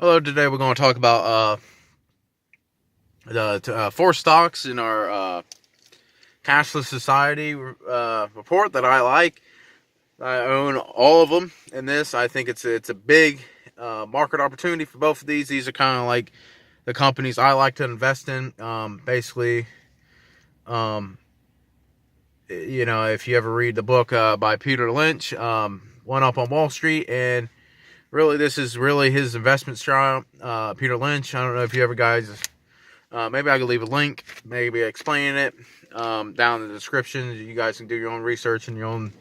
Hello, today we're going to talk about the four stocks in our cashless society report that I like. I own all of them in this. I think it's a big market opportunity for both of these. These are kind of like the companies I like to invest in. Um, if you ever read the book by Peter Lynch, One Up on Wall Street, and really this is really his investment style. Peter Lynch. I don't know if you ever guys. Maybe I could leave a link, maybe explaining it down in the description. You guys can do your own research and your own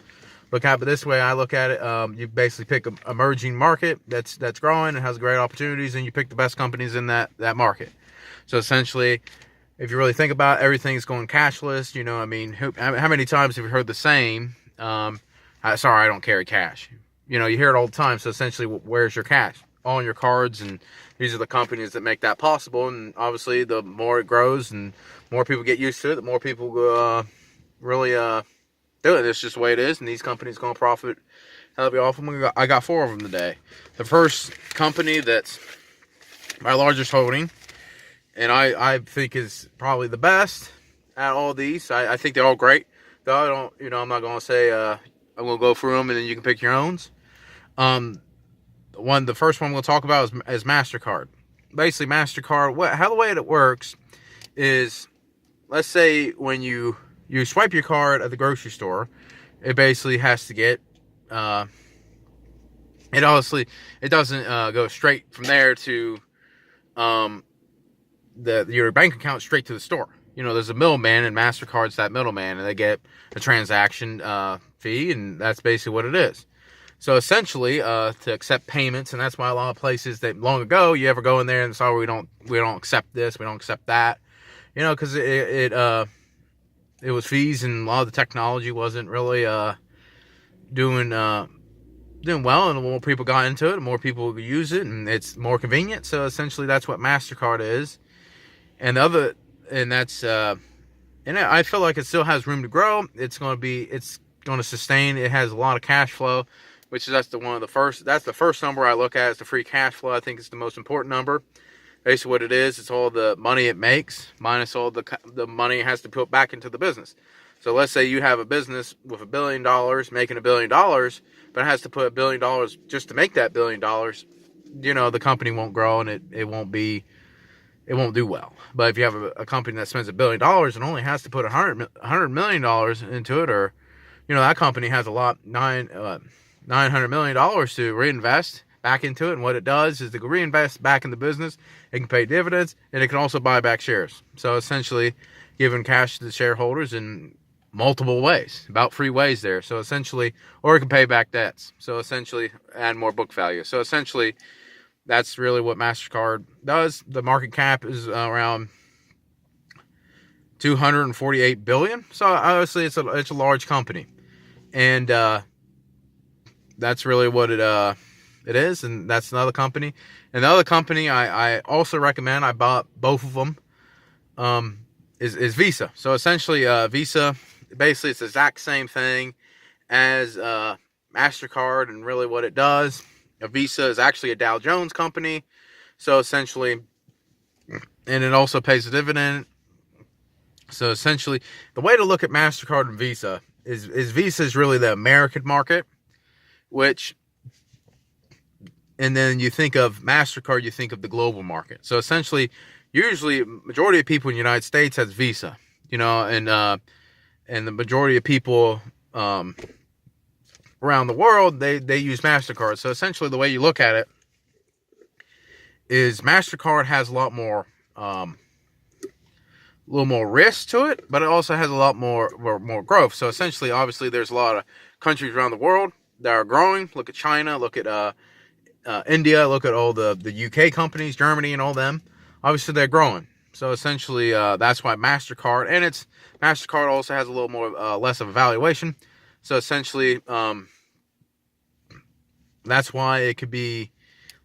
look at it. But this way I look at it, you basically pick an emerging market that's growing and has great opportunities, and you pick the best companies in that market. So essentially, if you really think about it, everything's going cashless. I mean, how many times have you heard the saying, sorry, I don't carry cash. You hear it all the time. So essentially, where's your cash? All on your cards, and these are the companies that make that possible. And obviously, the more it grows and more people get used to it, the more people really do it. It's just the way it is, and these companies going to profit heavily off them. I got four of them today. The first company that's my largest holding, and I think is probably the best at all of these. I think they're all great. Though I don't, I'm not going to say I'm going to go through them and then you can pick your own. The first one we'll talk about is MasterCard. Basically, MasterCard, how the way it works is, let's say when you swipe your card at the grocery store, it basically has to get, it doesn't go straight from there to your bank account straight to the store. There's a middleman, and MasterCard's that middleman, and they get a transaction fee, and that's basically what it is. So essentially, to accept payments, and that's why a lot of places that long ago you ever go in there and say, we don't accept this, we don't accept that, because it was fees, and a lot of the technology wasn't really doing well, and the more people got into it, the more people use it, and it's more convenient. So essentially, that's what MasterCard is, and and I feel like it still has room to grow. It's going to sustain. It has a lot of cash flow, which is that's the first number I look at is the free cash flow. I think it's the most important number. Basically what it is, it's all the money it makes minus all the money it has to put back into the business. So let's say you have a business with $1 billion making $1 billion, but it has to put $1 billion just to make that $1 billion. The company won't grow, and it won't do well. But if you have a company that spends $1 billion and only has to put $100 million into it, or that company has $900 million to reinvest back into it, and what it does is to reinvest back in the business. It can pay dividends, and it can also buy back shares. So essentially, giving cash to the shareholders in multiple ways, about 3 ways there. So essentially, or it can pay back debts. So essentially, add more book value. So essentially, that's really what MasterCard does. The market cap is around $248 billion. So obviously, it's a large company, and that's really what it is. And that's another company. And the other company I also recommend, I bought both of them, is Visa. So essentially, Visa, basically it's the exact same thing as MasterCard, and really what it does. Visa is actually a Dow Jones company. So essentially, and it also pays a dividend. So essentially, the way to look at MasterCard and Visa is Visa is really the American market, and then you think of MasterCard, you think of the global market. So essentially, usually, majority of people in the United States has Visa, and the majority of people around the world, they use MasterCard. So essentially, the way you look at it is MasterCard has a little more risk to it, but it also has a lot more growth. So essentially, obviously, there's a lot of countries around the world that are growing. Look at China, look at India, look at all the UK companies, Germany, and all them. Obviously, they're growing. So essentially, that's why MasterCard, and MasterCard also has a little more less of a valuation. So essentially, that's why it could be a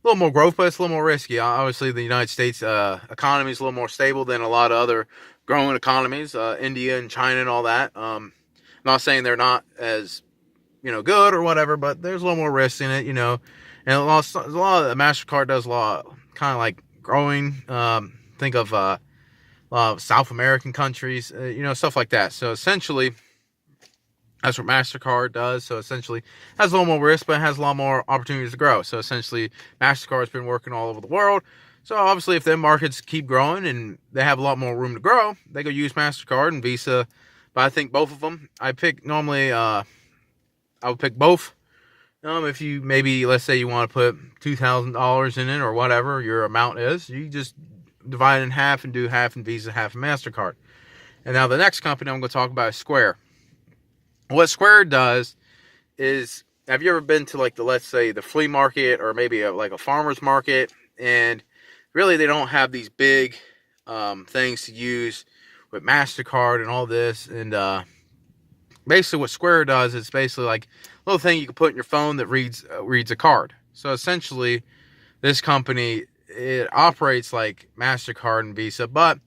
little more growth, but it's a little more risky. Obviously, the United States economy is a little more stable than a lot of other growing economies, India and China and all that. I'm not saying they're not as good or whatever, but there's a little more risk in it, And a lot of MasterCard does a lot kind of like growing. Think of South American countries, stuff like that. So essentially, that's what MasterCard does. So essentially, it has a little more risk, but it has a lot more opportunities to grow. So essentially, MasterCard's been working all over the world. So obviously, if their markets keep growing and they have a lot more room to grow, they go use MasterCard and Visa. But I think both of them, I would pick both. If you maybe, let's say you want to put $2,000 in it or whatever your amount is, you just divide it in half and do half in Visa, half in MasterCard. And now the next company I'm going to talk about is Square. What Square does is, have you ever been to like let's say the flea market or maybe like a farmer's market, and really they don't have these big things to use with MasterCard and all this, and basically what Square does is basically like a little thing you can put in your phone that reads a card. So essentially, this company, it operates like MasterCard and Visa, but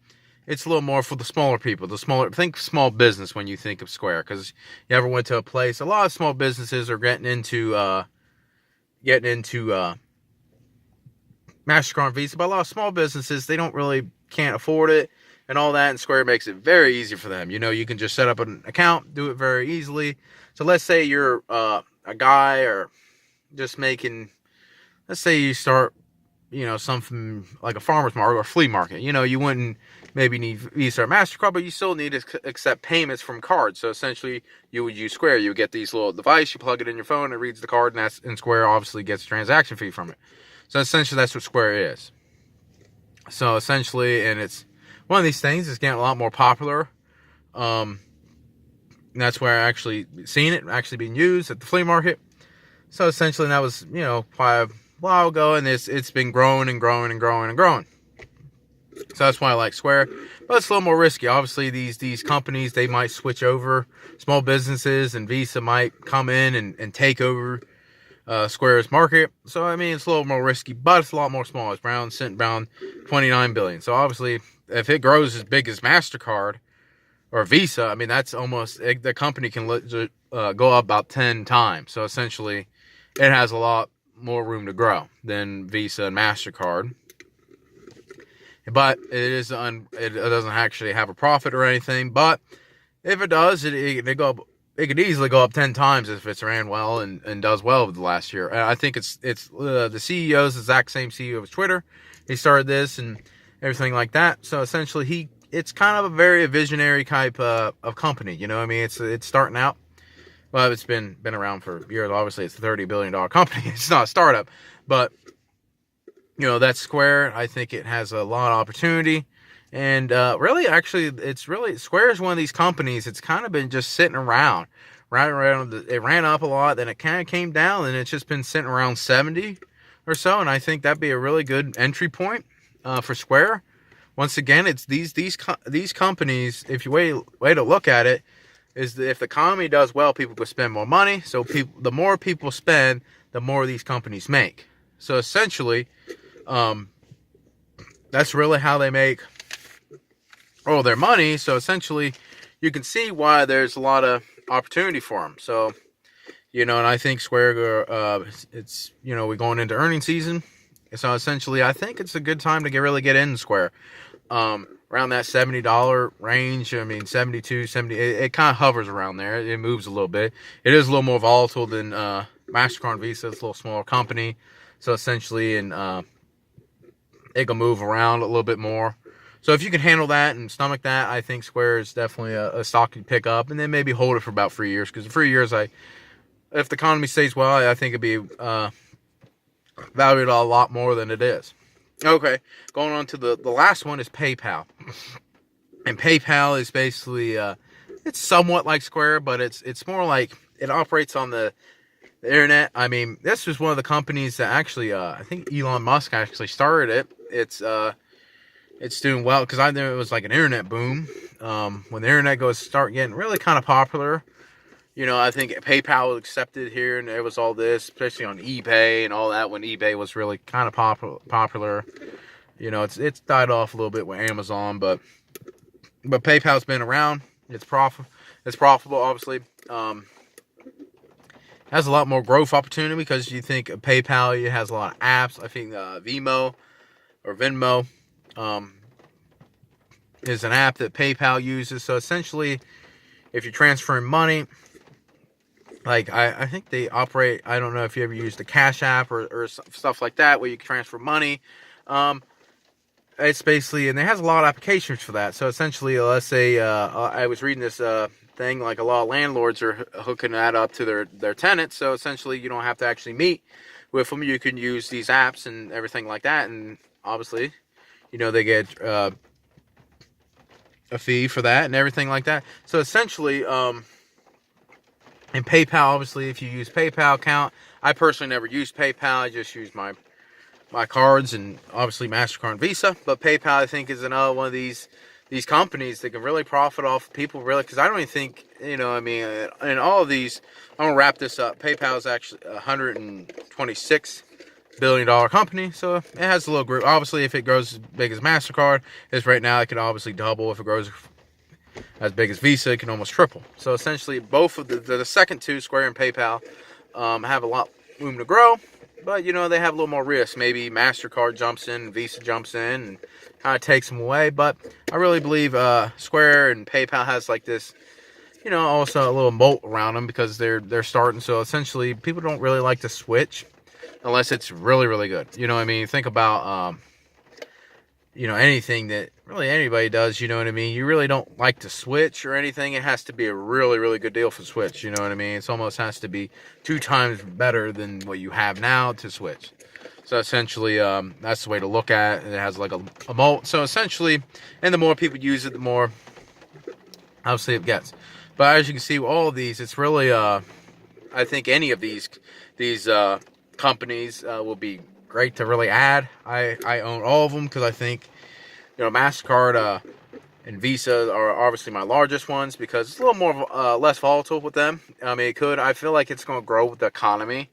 it's a little more for the smaller people. Think small business when you think of Square, because you ever went to a place. A lot of small businesses are getting into MasterCard and Visa, but a lot of small businesses, they can't afford it and all that, and Square makes it very easy for them. You can just set up an account, do it very easily. So let's say you're a guy or just making, let's say you start, something like a farmer's market or a flea market. You wouldn't maybe need Visa or MasterCard, but you still need to accept payments from cards. So essentially, you would use Square. You would get these little device, you plug it in your phone, it reads the card, and Square obviously gets a transaction fee from it. So essentially, that's what Square is. So essentially, and it's one of these things that's getting a lot more popular. And that's where I actually seen it actually being used at the flea market. So essentially, that was, quite a while ago, and it's been growing and growing and growing and growing. So that's why I like Square, but it's a little more risky. Obviously, these companies, they might switch over small businesses, and Visa might come in and take over Square's market. So I mean, it's a little more risky, but it's a lot more small. It's around 29 billion. So obviously, if it grows as big as MasterCard or Visa, I mean, that's almost, the company can go up about 10 times. So essentially, it has a lot more room to grow than Visa and MasterCard. But it doesn't actually have a profit or anything. But if it does, it could easily go up 10 times if it's ran well and does well over the last year. And I think it's the CEO is the exact same CEO of Twitter. He started this and everything like that. So essentially, it's kind of a very visionary type of company. You know what I mean? It's starting out. Well, it's been around for years. Obviously, it's a $30 billion company. It's not a startup. But, that's Square. I think it has a lot of opportunity. And really, actually, Square is one of these companies. It's kind of been just sitting around. Right around. It ran up a lot, then it kind of came down, and it's just been sitting around 70 or so. And I think that'd be a really good entry point for Square. Once again, it's these companies. If you way to look at it, is that if the economy does well, people will spend more money. So the more people spend, the more these companies make. So essentially, that's really how they make all their money. So essentially, you can see why there's a lot of opportunity for them. So, and I think Square, it's, we're going into earnings season. So essentially, I think it's a good time to really get in Square. Around that $70 range. I mean, 72, 70, it kind of hovers around there. It moves a little bit. It is a little more volatile than MasterCard and Visa. It's a little smaller company. So essentially, it can move around a little bit more. So if you can handle that and stomach that, I think Square is definitely a stock you pick up, and then maybe hold it for about 3 years. Because in 3 years, if the economy stays well, I think it'd be valued a lot more than it is. Okay, going on to the last one is PayPal. And PayPal is basically, it's somewhat like Square, but it's more like it operates on the internet. I mean, this was one of the companies that actually, I think Elon Musk actually started it. It's doing well because I knew it was like an internet boom. When the internet start getting really kind of popular, I think PayPal was accepted here, and there was all this, especially on eBay and all that when eBay was really kind of popular. It's died off a little bit with Amazon, but PayPal's been around. It's profitable, obviously. Has a lot more growth opportunity because you think PayPal, it has a lot of apps. I think Venmo or Venmo. Is an app that PayPal uses. So essentially, if you're transferring money, like I think they operate, I don't know if you ever used the Cash App or stuff like that where you can transfer money. It's basically, and it has a lot of applications for that. So essentially, let's say I was reading this thing, like a lot of landlords are hooking that up to their tenants. So essentially, you don't have to actually meet with them. You can use these apps and everything like that. And obviously, they get a fee for that and everything like that. So essentially, and PayPal, obviously, if you use PayPal account, I personally never use PayPal. I just use my cards and obviously MasterCard and Visa. But PayPal, I think, is another one of these companies that can really profit off people, really, because I don't even think, in all of these, I'm going to wrap this up. PayPal is actually a $126 billion company, so it has a little group. Obviously, if it grows as big as MasterCard is right now, it can obviously double. If it grows as big as Visa, it can almost triple. So essentially, both of the second two, Square and PayPal, have a lot room to grow, but they have a little more risk. Maybe MasterCard jumps in, Visa jumps in, and kind of takes them away. But I really believe Square and PayPal has like this, also a little moat around them because they're starting. So essentially, people don't really like to switch unless it's really, really good. You know what I mean? Think about anything that really anybody does, you know what I mean? You really don't like to switch or anything. It has to be a really, really good deal for switch, you know what I mean? It almost has to be 2 times better than what you have now to switch. So essentially, that's the way to look at it. It has like a moat. So essentially, and the more people use it, the more obviously it gets. But as you can see, all of these, it's really, I think any of these companies will be great to really add. I own all of them because I think, MasterCard and Visa are obviously my largest ones because it's a little more less volatile with them. I feel like it's going to grow with the economy.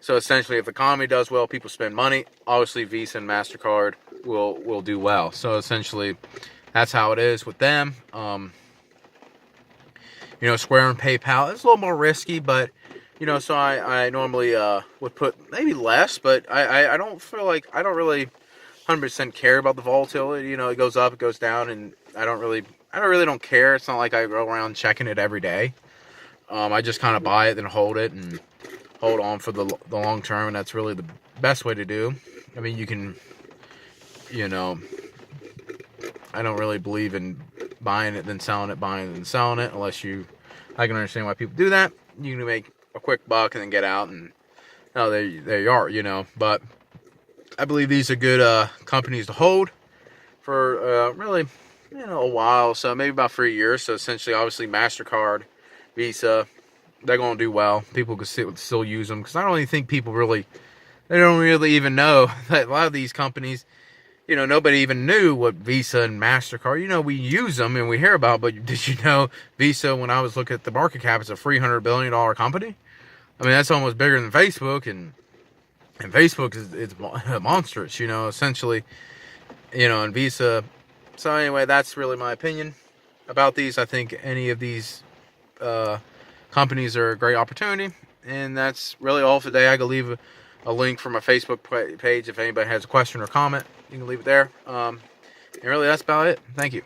So essentially, if the economy does well, people spend money. Obviously, Visa and MasterCard will do well. So essentially, that's how it is with them. Square and PayPal, it's a little more risky, but so I normally would put maybe less, but I don't feel like, I don't really 100% care about the volatility. It goes up, it goes down, and I really don't care. It's not like I go around checking it every day. I just kind of buy it, then hold it, and hold on for the long term, and that's really the best way to do. I mean, you can, I don't really believe in buying it, then selling it, buying it, then selling it, I can understand why people do that. You can make a quick buck and then get out, and there you are, But I believe these are good companies to hold for really, a while. So maybe about 3 years. So essentially, obviously, MasterCard, Visa, they're going to do well. People can still use them because I don't even think they don't really even know that a lot of these companies, nobody even knew what Visa and MasterCard, we use them and we hear about, but did you know Visa, when I was looking at the market cap, it's a $300 billion company? I mean, that's almost bigger than Facebook, and Facebook is monstrous, essentially, and Visa. So anyway, that's really my opinion about these. I think any of these companies are a great opportunity, and that's really all for today. I can leave a link for my Facebook page if anybody has a question or comment. You can leave it there. And really, that's about it. Thank you.